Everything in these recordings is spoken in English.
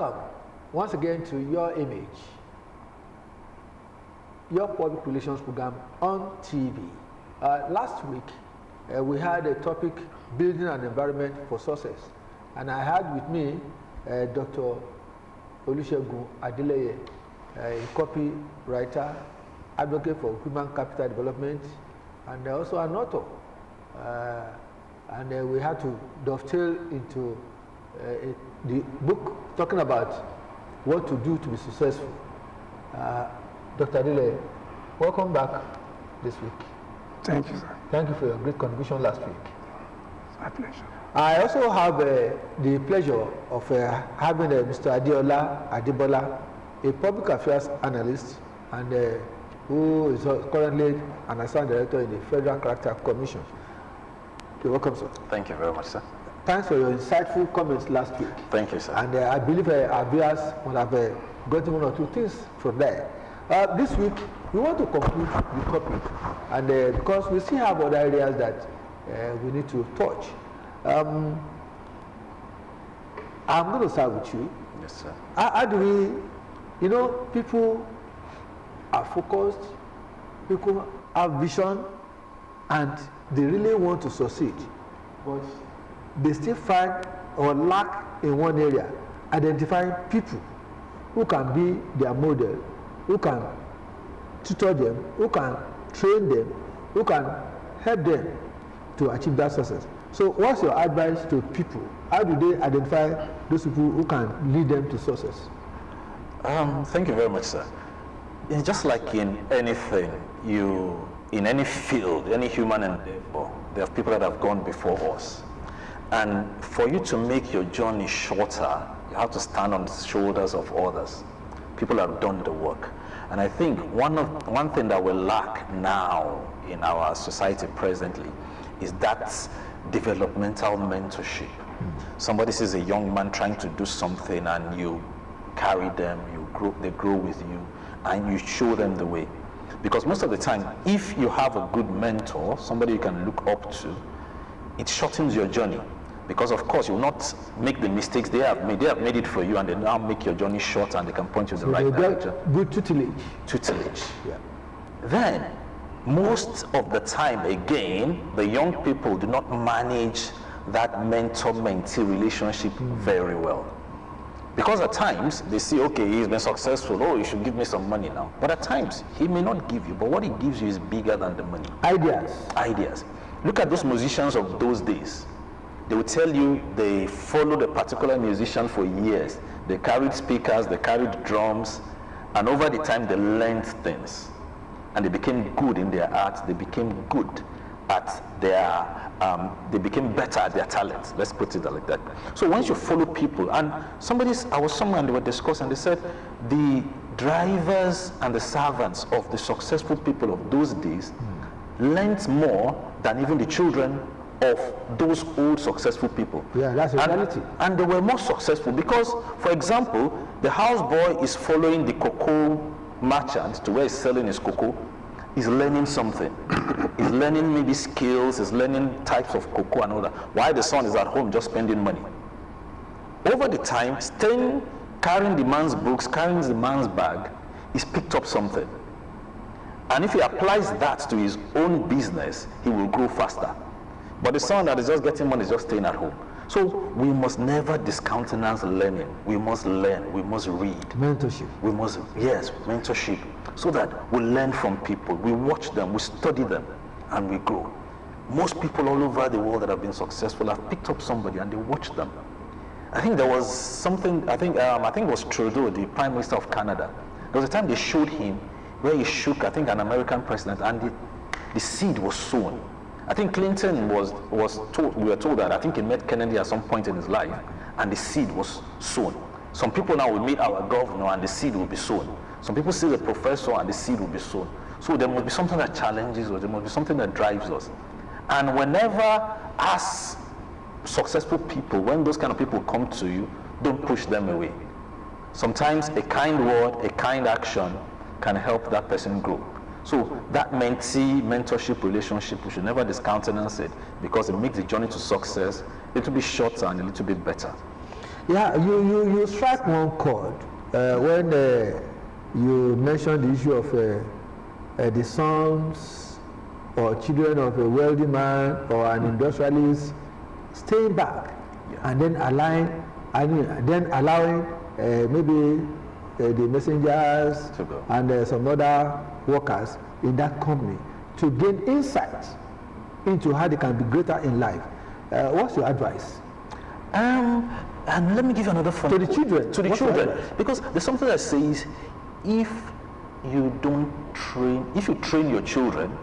Welcome once again to Your Image, your public relations program on TV. Last week, we had a topic, building an environment for success. And I had with me Dr. Olusegun Adeleye, a copywriter, advocate for human capital development, and also an author. And we had to dovetail into the book talking about what to do to be successful. Dr. Adeleye, welcome back this week. Thank you, sir. Thank you for your great contribution last week. My pleasure. I also have the pleasure of having Mr. Adeola Adebola, a public affairs analyst, and who is currently an assistant director in the Federal Character Commission. You're welcome, sir. Thank you very much, sir. Thanks for your insightful comments last week. Thank you, sir. And I believe our viewers will have gotten one or two things from there. This week, we want to conclude the topic, and because we still have other areas that we need to touch. I'm going to start with you. Yes, sir. How do we, people are focused, people have vision, and they really want to succeed, but they still find or lack in one area, identifying people who can be their model, who can tutor them, who can train them, who can help them to achieve that success. So what's your advice to people? How do they identify those people who can lead them to success? Thank you very much, sir. It's just like in anything, in any field, any human endeavor, there are people that have gone before us. And for you to make your journey shorter, you have to stand on the shoulders of others. People have done the work. And I think one thing that we lack now in our society presently is that developmental mentorship. Somebody sees a young man trying to do something, and you carry them, they grow with you, and you show them the way. Because most of the time, if you have a good mentor, somebody you can look up to, it shortens your journey. Because of course, you will not make the mistakes they have made. They have made it for you, and they now make your journey shorter, and they can point you in the right direction. Good tutelage. Tutelage. Yeah. Then, most of the time, again, the young people do not manage that mentor-mentee relationship very well. Because at times, they see, okay, he's been successful, oh, you should give me some money now. But at times, he may not give you, but what he gives you is bigger than the money. Ideas. Look at those musicians of those days. They will tell you they followed a particular musician for years. They carried speakers, they carried drums, and over the time they learned things. And they became good in their art, they became good at they became better at their talent. Let's put it like that. So once you follow people, and I was somewhere and they were discussing, they said the drivers and the servants of the successful people of those days learned more than even the children of those old successful people. Yeah, that's a reality. And they were more successful because, for example, the houseboy is following the cocoa merchant to where he's selling his cocoa. He's learning something. He's learning maybe skills, he's learning types of cocoa and all that. While the son is at home just spending money. Over the time, carrying the man's books, carrying the man's bag, he's picked up something. And if he applies that to his own business, he will grow faster. But the son that is just getting money is just staying at home. So we must never discountenance learning. We must learn. We must read. Mentorship. Mentorship. So that we learn from people. We watch them, we study them, and we grow. Most people all over the world that have been successful have picked up somebody and they watch them. I think there was something, I think it was Trudeau, the Prime Minister of Canada. There was a time they showed him where he shook, I think, an American president, and the seed was sown. I think Clinton was told, we were told that I think he met Kennedy at some point in his life, and the seed was sown. Some people now will meet our governor and the seed will be sown. Some people see the professor and the seed will be sown. So there must be something that challenges us, there must be something that drives us. And whenever, as successful people, when those kind of people come to you, don't push them away. Sometimes a kind word, a kind action can help that person grow. So that mentorship relationship, we should never discountenance it because it makes the journey to success a little bit shorter and a little bit better. Yeah, you strike one chord when you mentioned the issue of the sons or children of a wealthy man or an industrialist staying back and then allowing maybe the messengers and some other workers in that company to gain insight into how they can be greater in life. What's your advice? And let me give you another fun. To the children. To the children. Because there's something that says, if you train your children,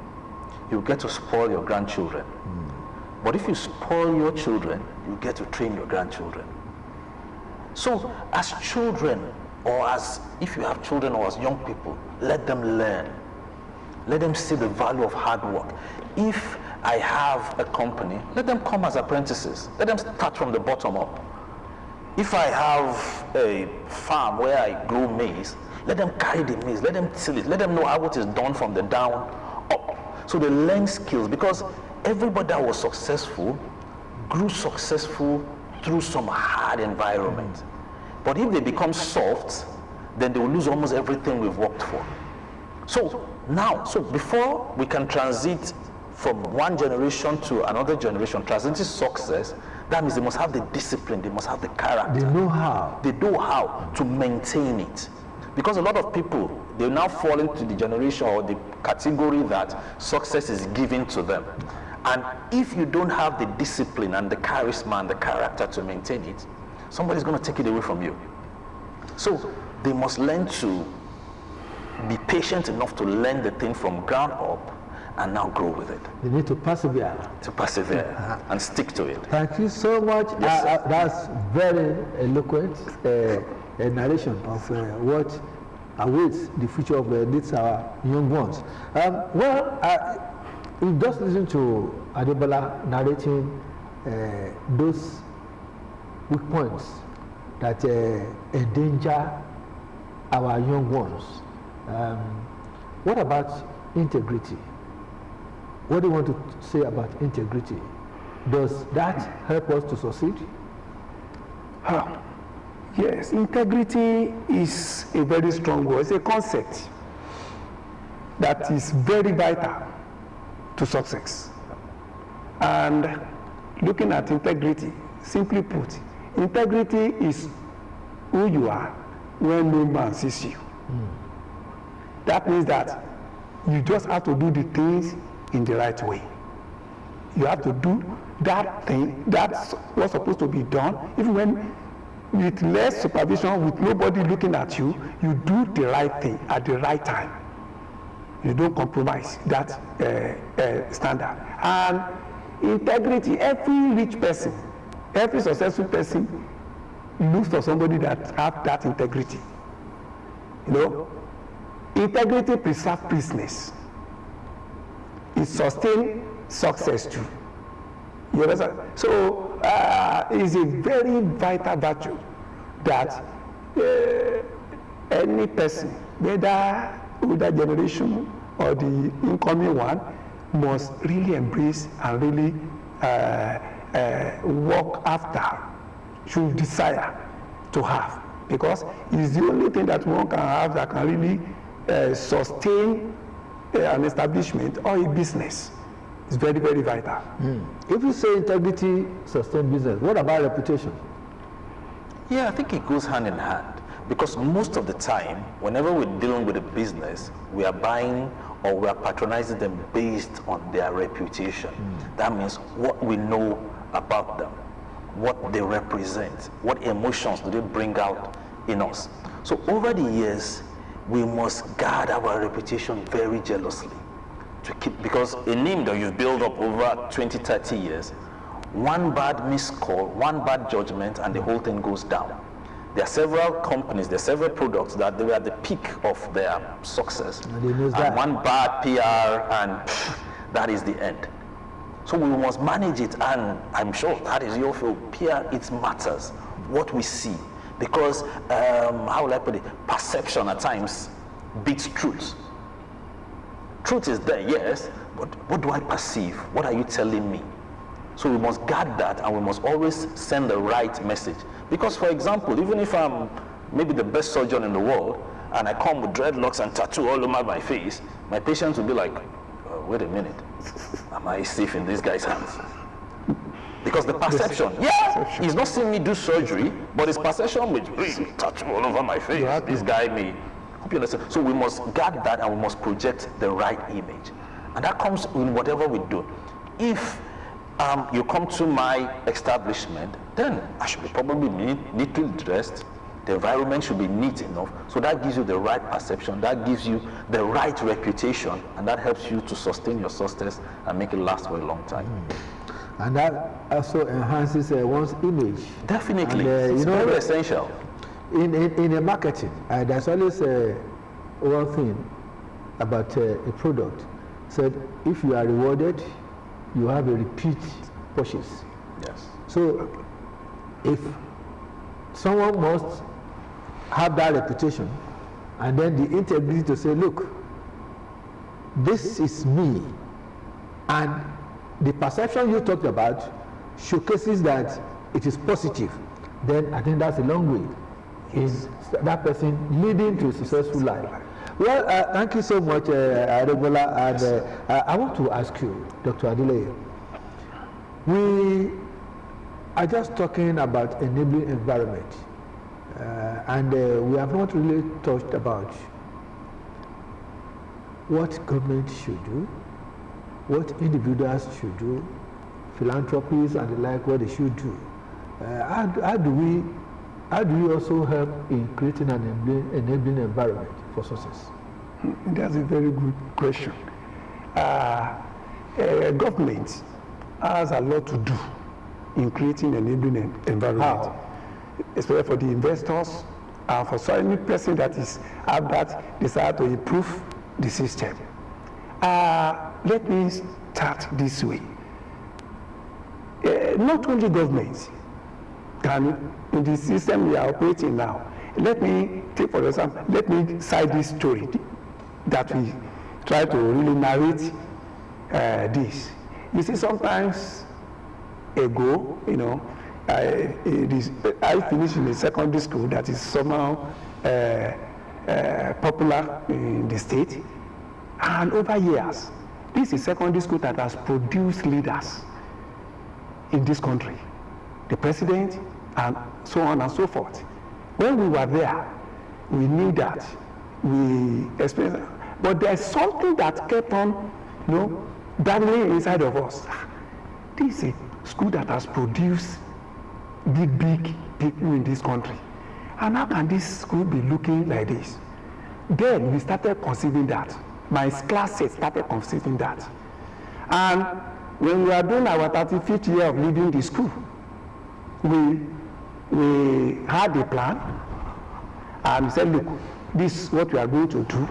you get to spoil your grandchildren. But if you spoil your children, you get to train your grandchildren. So as children, or as if you have children or as young people, let them learn. Let them see the value of hard work. If I have a company, let them come as apprentices. Let them start from the bottom up. If I have a farm where I grow maize, let them carry the maize, let them till it, let them know how it is done from the down up. So they learn skills, because everybody that was successful grew successful through some hard environment. But if they become soft, then they will lose almost everything we've worked for. So before we can transit from one generation to another generation, transiting success, that means they must have the discipline, they must have the character. They know how. They know how to maintain it. Because a lot of people, they now fall into the generation or the category that success is given to them. And if you don't have the discipline and the charisma and the character to maintain it, somebody's going to take it away from you. So they must learn to be patient enough to learn the thing from ground up and now grow with it. They need to persevere. And stick to it. Thank you so much. Yes, that's very eloquent narration of what awaits the future of these our young ones. We've just listened to Adebola narrating those weak points that endanger our young ones. What about integrity? What do you want to say about integrity? Does that help us to succeed? Yes, integrity is a very strong word. It's a concept that is very vital to success. And looking at integrity, simply put, integrity is who you are when no man sees you. That means that you just have to do the things in the right way. You have to do that thing, that's what's supposed to be done, even when with less supervision, with nobody looking at you, you do the right thing at the right time. You don't compromise that standard. And integrity, every rich person, every successful person looks for somebody that have that integrity. You know, integrity preserves business. It sustains success too. You understand? So it's a very vital virtue that any person, whether older generation or the incoming one, must really embrace and really work after, should desire to have, because it's the only thing that one can have that can really sustain an establishment or a business. It's very, very vital. If you say integrity sustains business, what about reputation? Yeah, I think it goes hand in hand, because most of the time, whenever we're dealing with a business, we are buying or we are patronizing them based on their reputation. That means what we know about them, what they represent, what emotions do they bring out in us. So over the years, we must guard our reputation very jealously to keep, because a name that you've built up over 20, 30 years, one bad missed call, one bad judgment, and the whole thing goes down. There are several companies, there are several products that they were at the peak of their success. And one bad PR, and that is the end. So we must manage it, and I'm sure that is your field. PR, it matters what we see, because how will I put it? Perception at times beats truth. Truth is there, yes, but what do I perceive? What are you telling me? So we must guard that, and we must always send the right message. Because, for example, even if I'm maybe the best surgeon in the world, and I come with dreadlocks and tattoo all over my face, my patients will be like, wait a minute, am I safe in this guy's hands? Because the perception, he's not seeing me do surgery, but his perception with tattoo all over my face, this guy may, hope you understand. So we must guard that, and we must project the right image. And that comes in whatever we do. If you come to my establishment, then I should be probably neatly dressed. The environment should be neat enough. So that gives you the right perception, that gives you the right reputation, and that helps you to sustain your success and make it last for a long time. And that also enhances one's image. Definitely. And, it's very essential. In a marketing, there's always one thing about a product. Said if you are rewarded, you have a repeat purchase. Yes. So if someone must have that reputation, and then the integrity to say, look, this is me, and the perception you talked about showcases that it is positive, then I think that's a long way in that person leading to a successful life. Well, thank you so much, Adebola, and I want to ask you, Dr. Adeleye, we are just talking about enabling environment, and we have not really touched about what government should do, what individuals should do, philanthropies and the like, what they should do. How do we also help in creating an enabling environment for success? That's a very good question. Government has a lot to do in creating an enabling environment. How? Especially for the investors and for any person that have that desire to improve the system. Let me start this way. Not only governments can, in the system we are operating now, let me take for example, let me cite this story that we try to really narrate this. You see, sometimes ago, I finished in a secondary school that is somehow popular in the state, and over years, this is a secondary school that has produced leaders in this country, the president, and so on and so forth. When we were there, we knew that we experienced, but there's something that kept on, battling inside of us. This is a school that has produced big people in this country, and how can this school be looking like this? Then we started conceiving that. My classmates started conceiving that, and when we were doing our 35th year of leading the school, we had a plan, and we said, look, this is what we are going to do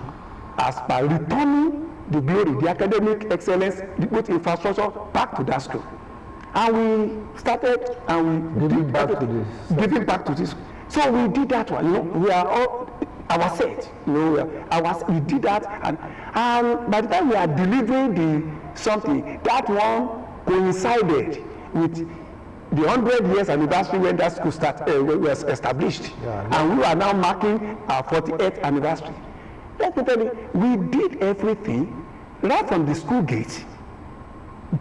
as by returning the glory, the academic excellence, both infrastructure back to that school. And we started and we giving back to this. So we did that one. We are all our set. We did that, and by the time we are delivering something, that one coincided with the 100 years anniversary when that school was established, and we are now marking our 48th anniversary. Let me tell you, we did everything right from the school gate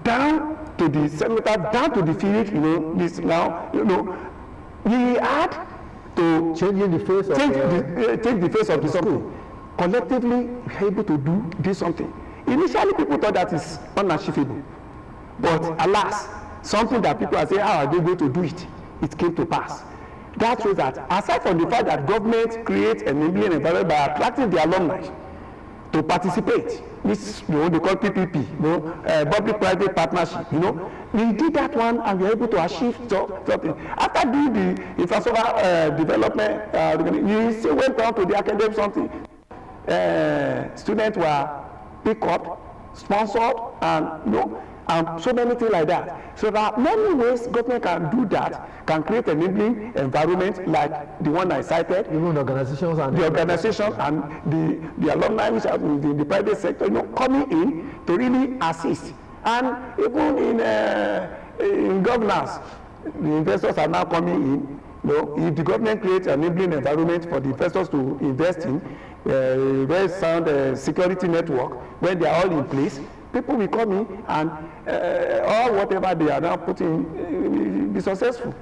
down to the cemetery, down to the field. This now, we had to change the face of the school. Collectively, we are able to do this something. Initially, people thought that is unachievable, but alas, something that people are saying, how are they going to do it? It came to pass. That shows that aside from the fact that government creates an enabling environment by attracting the alumni to participate, which they call PPP, public-private partnership. We did that one, and we were able to achieve something. After doing the infrastructure development, we still went down to the academic something. Students were picked up, sponsored, and so many things like that. So there are many ways government can do that, can create an enabling environment like the one I cited. Even organizations and the organizations and the alumni which are in the private sector, coming in to really assist. And even in governance, the investors are now coming in. If the government creates an enabling environment for the investors to invest in, very sound security network, when they are all in place, people will come in and or whatever they are now putting will be successful.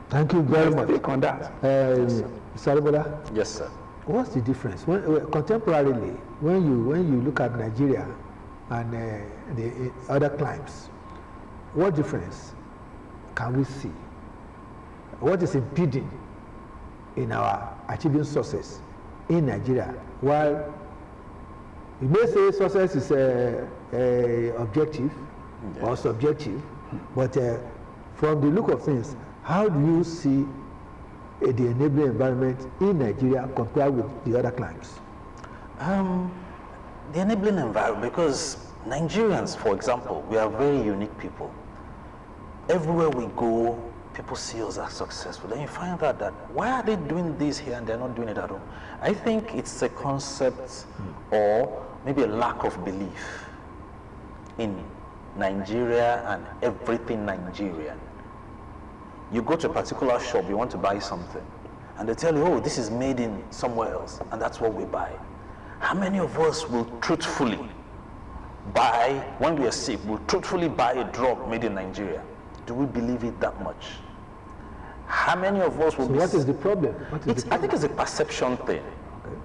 Thank you very much. Take on that. Mr. Aribola, Yes, sir. what's the difference? Contemporarily, when you look at Nigeria and the other climes, what difference can we see? What is impeding in our achieving success in Nigeria? While you may say success is objective or subjective, but from the look of things, how do you see the enabling environment in Nigeria compared with the other climes? The enabling environment, because Nigerians, for example, we are very unique people. Everywhere we go, people see us as successful. Then you find out that why are they doing this here and they're not doing it at home? I think it's a concept or maybe a lack of belief in Nigeria and everything Nigerian. You go to a particular shop, you want to buy something, and they tell you, oh, this is made in somewhere else, and that's what we buy. How many of us will truthfully buy, when we are sick, will truthfully buy a drug made in Nigeria? Do we believe it that much? How many of us will So what is the problem? I think it's a perception thing. Okay.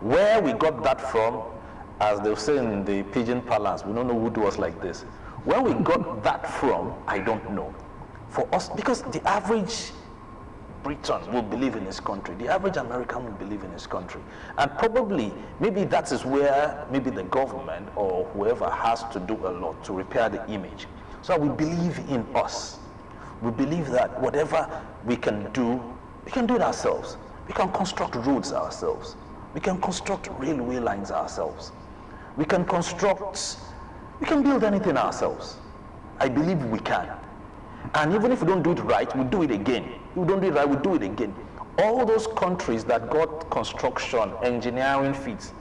Where we got that from, as they say in the pidgin parlance, we don't know who do us like this. Where we got that from, I don't know. For us, because the average Briton will believe in his country, the average American will believe in his country. And probably, maybe that is where maybe the government or whoever has to do a lot to repair the image. So we believe in us. We believe that whatever we can do it ourselves. We can construct roads ourselves. We can construct railway lines ourselves. We can build anything ourselves. I believe we can. And even if we don't do it right, we do it again. If we don't do it right, we do it again. All those countries that got construction, engineering feats,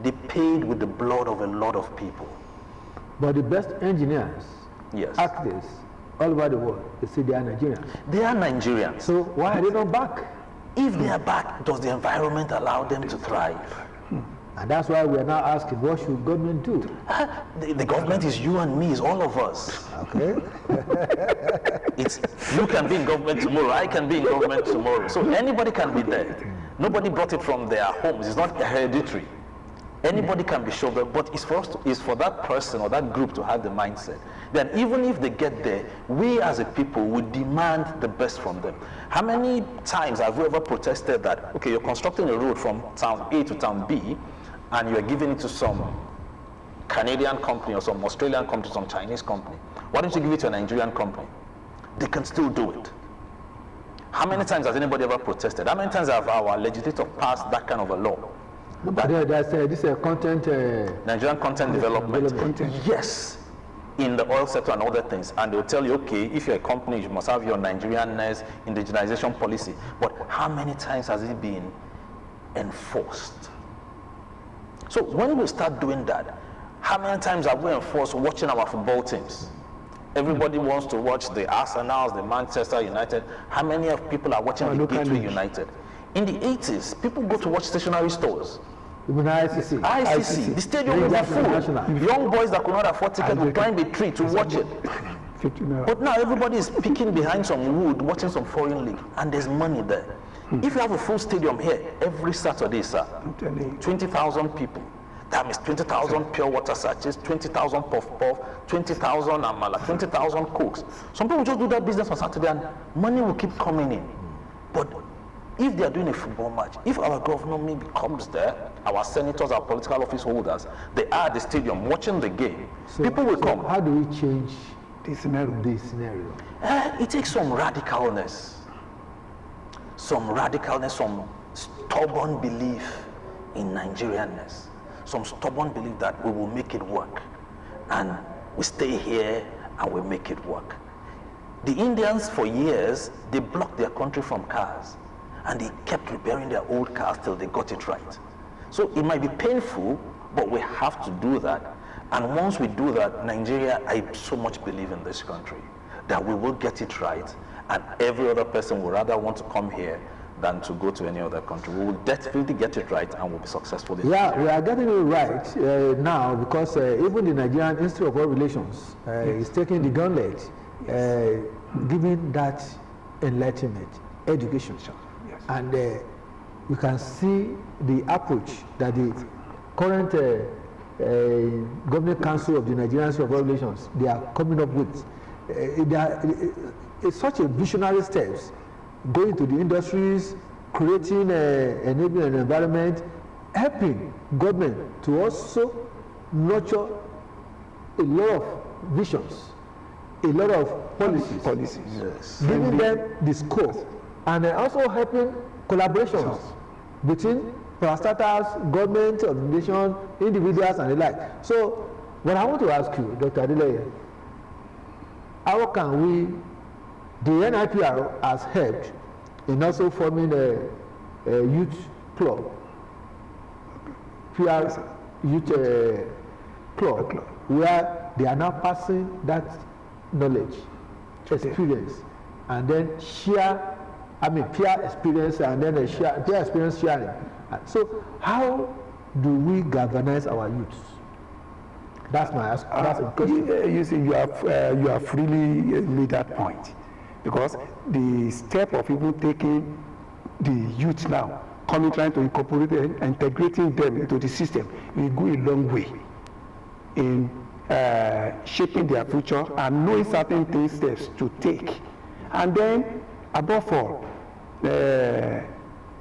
they paid with the blood of a lot of people. But the best engineers, yes, architects, all over the world, they say they are Nigerians. They are Nigerians. So why are they not back? If they are back, does the environment allow them to thrive? And that's why we are now asking, what should government do? The government is you and me, is all of us. Okay. It's you can be in government tomorrow, I can be in government tomorrow. So anybody can be there. Nobody brought it from their homes. It's not hereditary. Anybody can be sure, but it's for that person or that group to have the mindset. Then even if they get there, we as a people would demand the best from them. How many times have we ever protested that, okay, you're constructing a road from town A to town B, and you're giving it to some Canadian company or some Australian company, some Chinese company. Why don't you give it to a Nigerian company? They can still do it. How many times has anybody ever protested? How many times have our legislature passed that kind of a law? But this is content... Nigerian content development. Yes, in the oil sector and other things. And they'll tell you, okay, if you're a company, you must have your Nigerianness indigenization policy. But how many times has it been enforced? So when we start doing that, how many times have we enforced watching our football teams? Everybody wants to watch the Arsenal, the Manchester United. How many of people are watching the Gateway United? In the 80s, people go to watch stationary stores. Even ICC. The stadium will be full. Young boys that could not afford tickets will climb a tree to watch it. But now everybody is peeking behind some wood, watching some foreign league, and there's money there. If you have a full stadium here every Saturday, sir, 20,000 people. That means 20,000 pure water sachets, 20,000 puff-puff, 20,000 amala, 20,000 cokes. Some people just do that business on Saturday and money will keep coming in. But if they are doing a football match, if our governor maybe comes there, our senators, our political office holders, they are at the stadium watching the game, people will come. How do we change this scenario? It takes some radicalness, some stubborn belief in Nigerianness, some stubborn belief that we will make it work, and we stay here and we make it work. The Indians for years, they blocked their country from cars, and they kept repairing their old cars till they got it right. So it might be painful, but we have to do that. And once we do that, Nigeria, I so much believe in this country that we will get it right, and every other person would rather want to come here than to go to any other country. We will definitely get it right, and we'll be successful. Yeah, we are getting it right now, because even the Nigerian Institute of World Relations is taking the gauntlet, giving that enlightenment, education. Yes. And you can see the approach that the current Governing Council of the Nigerian Institute of World Relations, they are coming up with. It's such a visionary steps, going to the industries, creating enabling an environment, helping government to also nurture a lot of visions, a lot of policies. Yes. Giving them the scope, and also helping collaborations between parastatals, government, organizations, individuals, and the like. So, what I want to ask you, Dr. Adeleye, how can we, the NIPR has helped in also forming a youth club, PR youth club, where they are now passing that knowledge, experience, and then share, peer experience, and then peer experience sharing. So how do we galvanize our youth? That's my question. You see, you have really made that point, because the step of even taking the youth now, trying to incorporate and integrating them into the system, will go a long way in shaping their future and knowing certain things, steps to take. And then, above all,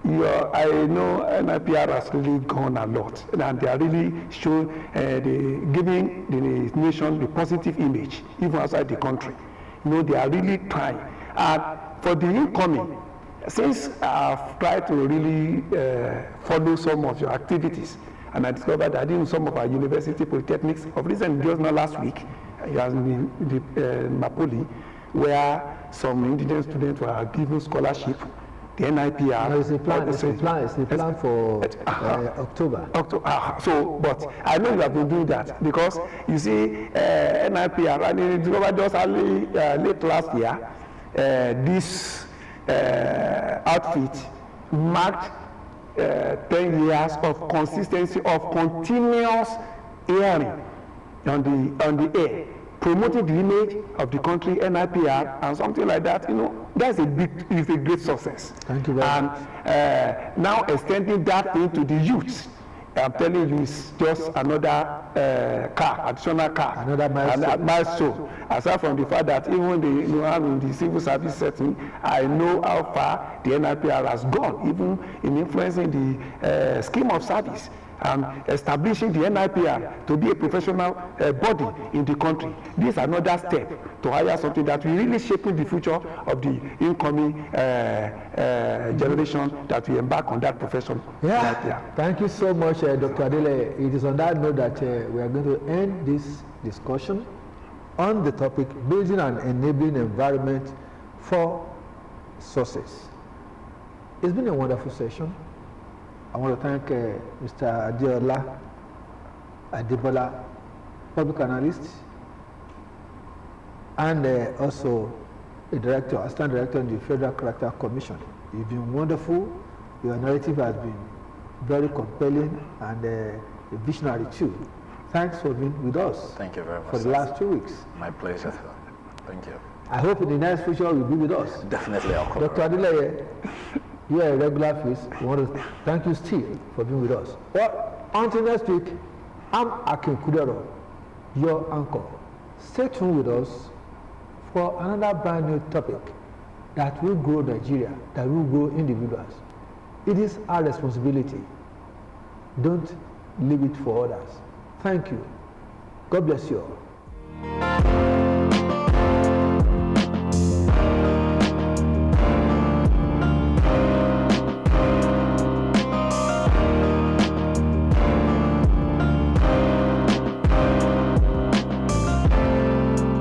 I know NIPR has really gone a lot, and they are really showing, giving the nation the positive image, even outside the country. They are really trying. And for the incoming, since I've tried to really follow some of your activities, and I discovered that in some of our university polytechnics, of recent, just not last week, it has been in Mapoli, where some indigenous students were given scholarship. The NIPR. No, it's a plan for October. So, but I know you have been doing that, because you see, NIPR, and it discovered just early, late last year, this outfit marked 10 years of consistency, of continuous airing on the air, promoting the image of the country, NIPR, and something like that. That's a great success. Thank you very much. And now extending that into the youth, I'm telling you, it's just another additional car, another milestone. Aside from the fact that even I'm in the civil service setting, I know how far the NIPR has gone, even in influencing the scheme of service and establishing the NIPR to be a professional body in the country. This is another step to hire something that will really shape the future of the incoming generation that will embark on that profession. Yeah. Thank you so much, Dr. Adeleye. It is on that note that we are going to end this discussion on the topic building an enabling environment for success. It's been a wonderful session. I want to thank Mr. Adebola, public analyst, and also a director, assistant director in the Federal Character Commission. You've been wonderful. Your narrative has been very compelling and a visionary too. Thanks for being with us. Thank you very much for the last 2 weeks. My pleasure. Thank you. I hope in the next future you'll be with us. Definitely, I'll come. Dr. Adeleye, you are a regular face. We want to thank you still for being with us. Well, until next week, I'm Akin Kudero, your anchor. Stay tuned with us for another brand new topic that will grow Nigeria, that will grow individuals. It is our responsibility. Don't leave it for others. Thank you. God bless you all.